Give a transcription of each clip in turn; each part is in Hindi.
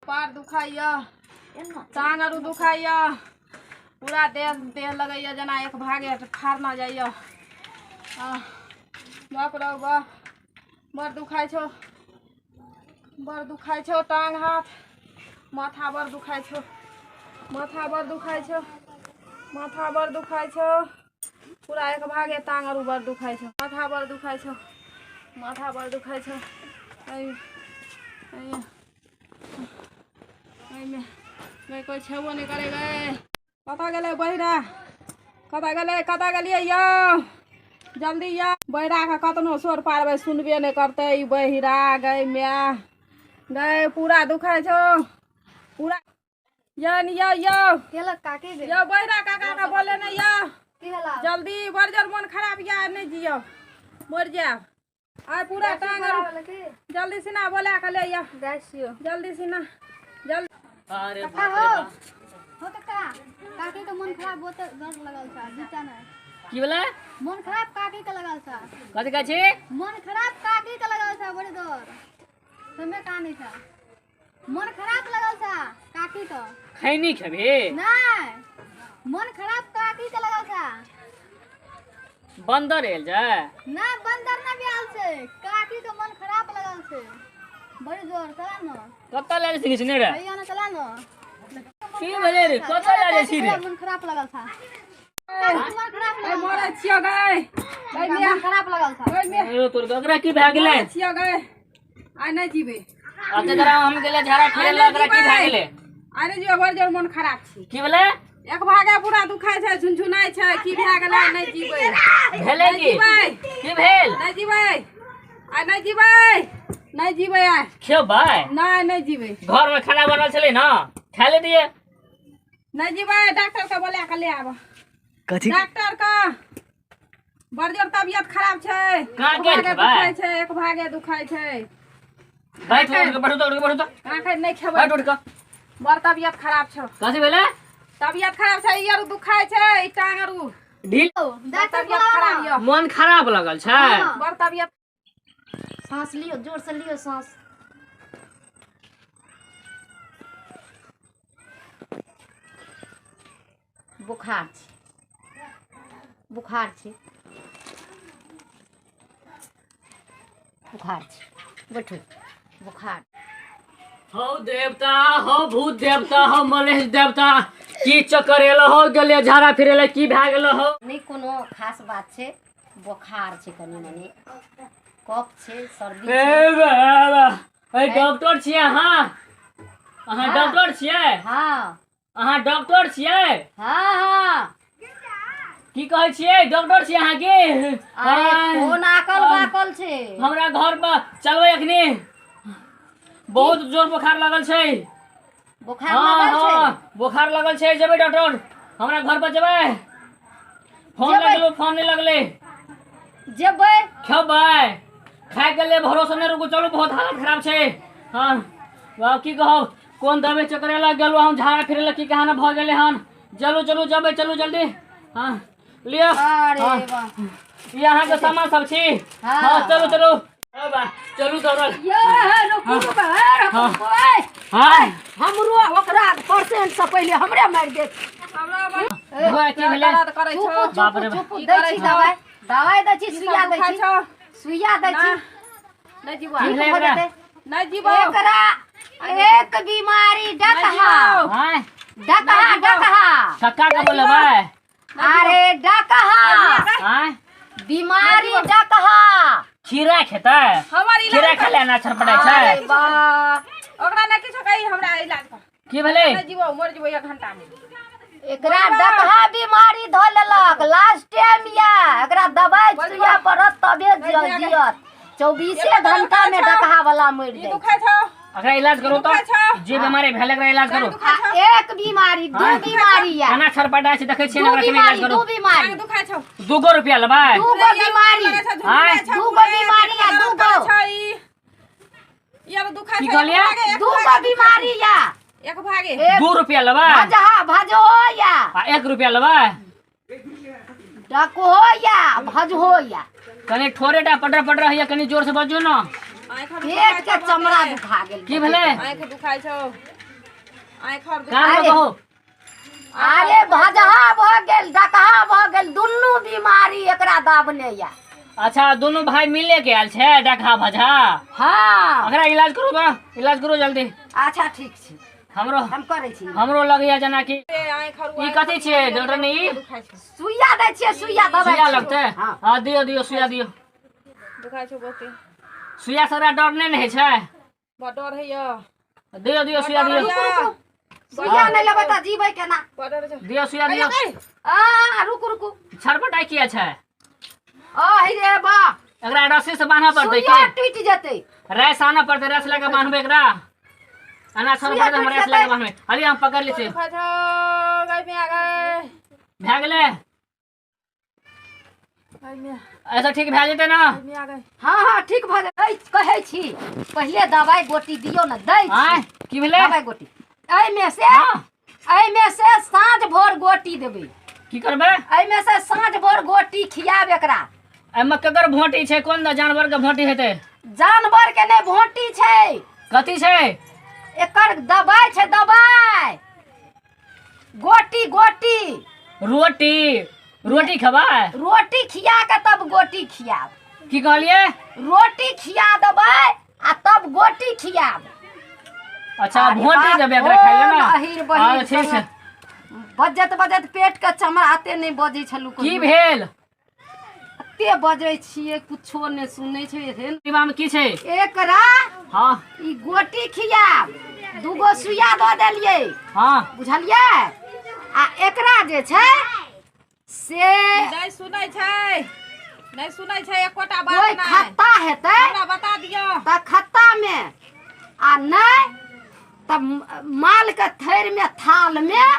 पार दुखाइया टांग आरु दुखाइया पूरा देह देह लगैया जना एक भागे फाड़ ना जाइया। बाप रे बाप बड़ दुखाइ छो टांग हाथ माथा बड़ दुखाइ छो माथा बड़ दुखाइ छो पूरा एक भागे टांग आरु बड़ दुखाइ छो माथा बड़ दुखाइ छो में कोई छेबो नहीं करे गए। कता गेले बहिरा कता गेलिए यौ जल्दी या बहिरा के कतनो सोर पारबे सुनबे नहीं करते। बहिरा गए मैं गए पूरा दुखाइ छो पूरा यो बहिरा काका का बोले नहीं यो जल्दी बड़ जोर मन खराब या नहीं जियो मर जाओ आ पूरा टांग जल्दी सिना बोला के ले या जल्दी सिना जल्दी। अरे हो काका काकी के मन खराब होते डर लगल था जीता ना की बोले मन खराब काकी के लगल था कथि कहै छी मन खराब काकी के लगल था बड़ी डर समय का नहीं था मन खराब लगल था काकी तो खैनी खेबे नहीं मन खराब काकी के लगल था बंदर एल जा ना बंदर ना बियाल से काकी के मन खराब लगल से बड़ी जोर चला ना कत्ता ले छी सुने रे भैया ना चला ना की बोले रे कत्ता ले छी रे मन खराब लगल था मन खराब ए मोरे छियो गए मन खराब लगल था अरे तोर गगरा की भाग गेले छियो गए आइ नहीं जीबे अते जरा हम गेले झाड़ा फिरे लगरा की भाग गेले आइ नहीं जीबे बड़ जोर मन खराब छी की बोले एक भागे पूरा दुखाइ छै झुनझुनाइ छै की भए गेलै नहीं जीबे भेले की भेल नहीं जीबे आइ नहीं जीबे आइ खेबै नहीं जीबे घर में खाना बनल छले ना खा ले दिए नहीं जीबे डॉक्टर के बोला के ले आब कथि डॉक्टर का बड़ जोर तबियत खराब छै कहाँ गेल छै दुखाइ छै एक भागे दुखाइ छै बैठ बढ़ू तो काहे नहीं खेबै बैठ उठ के बड़ तबियत खराब छौ कथि भेले तबियत खराब छै ई आरु दुखाइ छै ई टांग आरु ढील तबियत खराब यो मन खराब लगल छै बड़ तबियत सांस लियो जोर से लियो सांस बुखार छे बैठो बुखार हो देवता हो भूत देवता हो मलेश देवता की चक्कर एलो हो गेले झाड़ा फिरेले की भए गेलो हो नहीं कोनो खास बात छे बुखार छे कनी मनी कफ छे सर्दी ए बाबा ए डॉक्टर छियै अहाँ डॉक्टर छियै अहाँ डॉक्टर छियै हाँ की कहै छियै डॉक्टर छियै अहाँ के कोन आकल बाकल छे हमरा घर पर चलबै अखनी बहुत जोर बुखार लगल छै बुखार लगल छै जेबै डॉक्टर हमरा घर पर जेबै फोन लगलो फोन नहीं लगले जेबै खेबै खाए के लिए भरोसा नहीं रुको चलो बहुत हालत खराब छै हाँ वाह की कहो कौन दबे चक्कर लग गेलो हम झाड़ा फिरे लग की कहाना भ गेले हन चलू जबै चलू जल्दी हाँ लियो अरे वाह ये यहाँ के सामान सब छी हाँ चलू चलू दौड़ल हमरो ओकरा परसेंट से पहले हमरे मार दे बाप रे दवाई दै छी सुइया दै छी नहीं जीबो एकरा एक बीमारी डकहा छक्का का बोले भाई अरे डकहा बीमारी डकहा खीरा खेता हमारी खीरा खा लेना छरपड़े छै अरे वाह ओकरा ना किछो कही हमरा इलाज कर की भेले नहीं जीबो मर जीबो 1 घंटा में एकरा डकहा बीमारी ध लेलक लास्ट टाइम या एकरा दवाई सुइया पड़त तबे जियत 24 घंटा में डकहा वाला मर ई जाय दुखाइ छौ अगर इलाज करो तो जे बीमारी भेले एकरा इलाज करो एक बीमारी दो बीमारी या खाना छरपड़ा छै देखे छियै दो ना इलाज बीमारी करो दो बीमारी दुखाइ छौ 2 रुपया लेबै 2 बीमारी दू गो बीमारी या दू गो यार दुखाइ की छौ कहलियै 2 गो बीमारी या एक भागे 2 रुपया लेबै भजो या 1 रुपया लेबै डको या भजो या कनी ठोरेटा पटर है कनी जोर से बजो ना पेट के चमड़ा दुखा गेल की भेले आंख दुखाइ छौ आँखर कान में कहो अरे भजहा भ गेल डकहा भ गेल दुनू बीमारी एकरा दाबने या। अच्छा दोनों भाई मिले के आयल छे डकहा भजा। हाँ एकरा इलाज करो बा, इलाज करो जल्दी। अच्छा ठीक छै हमरो हम करै छी। हमरो लगैया जेना कि आँखर ई कथी छियै डॉक्टर ने ई सुइया दै छियै सुइया दबाई सुइया लगतै। हाँ हाँ दियो दियो सुइया दियो। दुखाइ छै बहुते सुइया से ओकरा डर नहीं है छै। बड़ डर है या दियो दियो सुइया दियो सुइया नहीं लेबै त जीबै केना। बड़ डर छै दियो सुइया दियो। आ रुकू रुकू छरपटाई किया छै आ रे बा एकरा रस्सी से बांधना पड़तै सुइया के टूट जेतै। रैस आना पड़तै रैस लेके बांधबे एकरा अना छोड़ सुइया पड़तै हम टूट रैस जेतै। लेके बांधबे। अली हम पकड़ ली छी दुखाइ छै गाय में आ गए भए गेलै गाय में ऐसा ठीक भए जेतै ना। आ गए हाँ हाँ ठीक भ जेतै कहै छी पहिले दवाई गोटी दियौ न दै आय छी की भेलै दवाई गोटी एहिमे से हाँ एहिमे से साँझ भोर गोटी देबै। की करबै एहिमे से साँझ भोर गोटी खियाब एकरा। एमे केकर भोंटी छै कोन जानवर के भोंटी हेतै जानवर के नहीं भोंटी छै कथी छै एकर दवाई छै दवाई गोटी गोटी रोटी रोटी खबाय रोटी खिया के तब गोटी खियाब। की कहलिए रोटी खिया देबै आ तब गोटी खियाब। अच्छा अरे भोंटी बाप देबै एकरा खाइ ले ना। अहिर बहिर हाँ ठीक छै बजत बजत पेट के चमड़ाते नहीं बजै छलू की भेल एते बजै छियै कुछो नहीं सुनै छै हेन। डिब्बा में की छै एकरा हाँ ई गोटी खियाब दूगो सुइया दऽ देलियै हाँ बुझलियै आ एकरा जे छै से नहीं सुनै छै नहीं सुनै छै एकोटा कोई बात नहीं खत्ता हेतै हमरा बता दियो त खत्ता में आ नहीं त माल के थैर में थाल में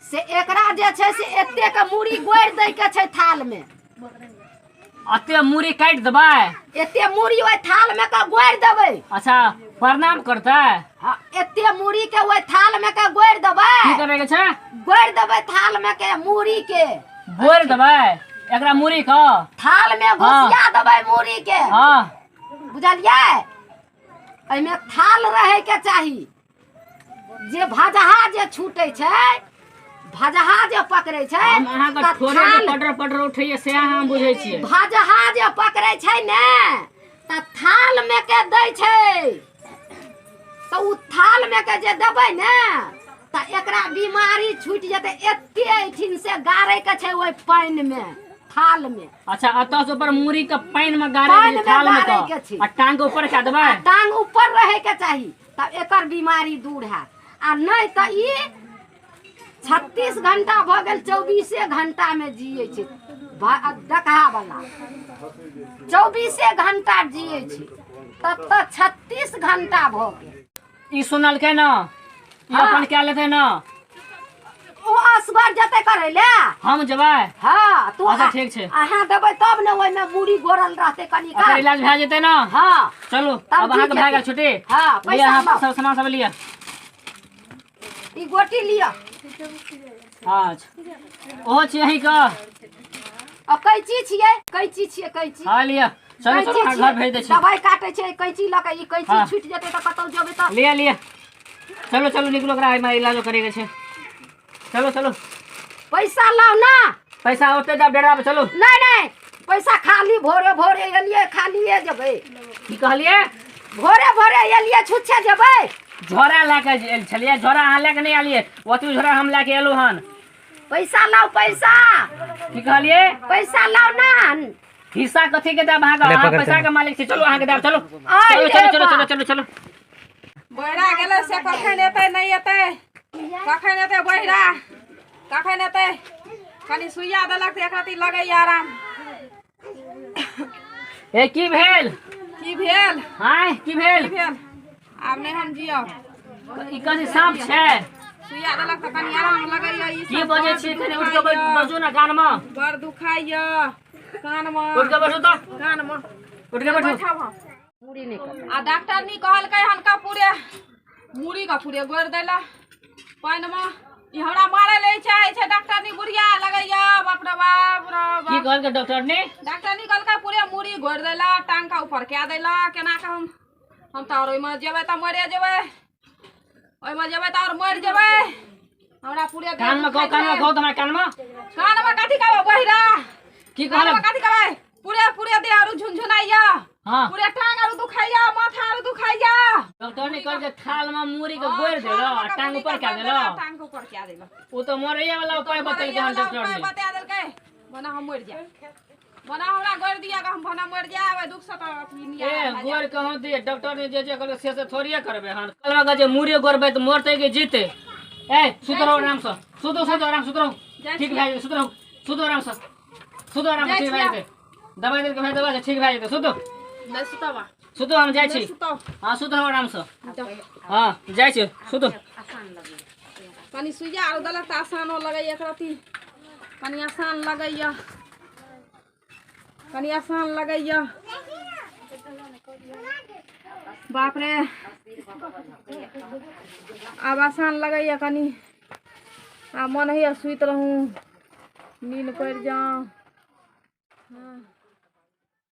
से एकरा जे छै से एते के मूड़ी गोइर दै के छै थाल में। अते मूड़ी काट देबै एते मूड़ी ओइ थाल में के गोइर देबै। अच्छा प्रणाम करतै हाँ एते मूड़ी के ओइ थाल में के गोइर देबै की करे के छै गोइर देबै थाल में के मूड़ी के बोल देबै एकरा मूड़ी क थाल में घुसिया देबै मूड़ी के हाँ बुझलियै। एहिमे थाल रहे के चाही जे भजहा जे छूटे छै भजहा जे पकड़े छै हम अहाँ के त थोड़े थाल पटर पटर उठैया से हम बुझै छियै। भजहा जे पकड़े छै ने त थाल में के दै छै तो उ थाल में के जे देबै ने त एकरा बीमारी छूट जेतै। एते एठिन से गाड़े के छै ओइ पानि में थाल में अच्छा अतः से ऊपर मूड़ी के पानी में गाड़े पानि के में थाल में गाड़ै क के छै। आ टांग के ऊपर कह देबै टांग ऊपर रहे के चाही तब एकर बीमारी दूर हैत आ नहीं त ई 36 घंटा भ गेल 24 घंटा में जिये छै डकहा वाला 24 घंटा जिये छै तब त 36 घंटा भ गेल। ई सुनलकै ना ई हाँ। अपन क्या लेते ना ओ असगर जते करे ले हम जेबै हाँ तू अच्छा ठीक छै अहाँ देबै तब ने ओइ में मूड़ी गोरल रहते कनी एकर का। इलाज भए जेतै ना हाँ चलू तब अब अहाँ के ठीक भए गेल हेतै। छुट्टी हाँ, पैसा लिअ अहाँ लाउ। सब सामान सब लिअ ई गोटी लिया अच्छा ओहो छियै अहीं का आ कैची छियै कैची हाँ लिअ चलो चलो अहाँ घर भेज दै छी दवाई काटे छै कैची लऽ के ई कैची हाँ। छूट जेतै त कतौ जेबै त लिअ लिअ चलो चलो निकलो एकरा एहिमे इलाज करे के छै चलो चलो पैसा लाओ ना। पैसा ओते जब डेरा पे चलो नहीं नहीं पैसा खाली भोरे भोरे एलिए खालिए जेबै की कहलिए भोरे भोरे एलिए छुच्छे जेबै। झोरा लेके आयल छलिए झोरा अहाँ लेके नहीं आलिए ओतबी झोरा हम लेके एलू हन पैसा लाओ पैसा की कहलिए पैसा लाओ ना। हिस्सा कथी के देब अहाँ के अहाँ पैसा के मालिक छी चलो अहाँ के देब चलो आइ चलो चलो रे चलो बा। चलो चलो चलो बहिरा गेलै से कखन एतै नहीं एतै कखन एतै बहिरा कखन एतै कनी सुइया देलक त एक रत्ती लगै आराम। ए की भेल की भेल हाय की भेल की भेल आब नहीं हम जियब ई कथी सांप छै सुइया देलक त कनी आराम लगैया ई की बजे छी कने उठ के बजू ना कान में बड़ दुखाइया कान में उठ के बैठो तो कान में उठ के बैठो बैठब हम। पूरी नहीं कर आ डॉक्टर नी कहलकै हन का पूरे मुड़ी का पूरे गोर देला पानि में ई हमरा मारे ले चाहे छै डॉक्टर नी बुढ़िया लगैया बाप रे बाप रे की बाप। कहल के डॉक्टर ने डॉक्टर नी कहलकै पूरे मुड़ी गोर देला टांग का ऊपर क्या देला केना के हम तो ओइ में जेबै त मरे जेबै ओइमे जेबै त और मर जेबै। हमरा पूरे कान में कहो तुम्हारे कान में कथी कहबै बहिरा? की कान कहले में कथी कहबै? पूरे देह आरु झुनझुनाइया। हाँ पूरे टांग आरु दुखाइया, माथा आरु दुखाइया। डॉक्टर ने कह के थाल में मूरी के गोर देलो आ टांग ऊपर क्या देलो। टांग ऊपर क्या देलो? वो तो मरैया वाला उपाय बतेलके हन डॉक्टर ने। बता देलकै बना हम मर जाए। बना हमरा गोर दिया कि हम बना मर जाए। दुख से तो अथी निया। ए गोर कहो दे डॉक्टर ने जे कर से थोड़िए करबे हन। कलवा का जे मूरी गोरबे त मरते के जीते। ए सुतो आराम से। सुतो आराम सुतो। ठीक भाई सुतो आराम से। सुतो आराम से ठीक भाई। दवाई देलके भाई दवाई से ठीक भाई तो सुतो। नहीं सुतावा। सुतो हम जाय छी। सुताओ। हां सुतो आराम से। हां जाय छी सुतो। कनी सुइया आरु दलक त आसान हो लगै एक रति। कनी आसान लगैया। कनी आसान लगैया। बाप रे अब आसान लगैया कनी। आ मन है सुइत रहूं नींद पड़ जाऊं। हाँ।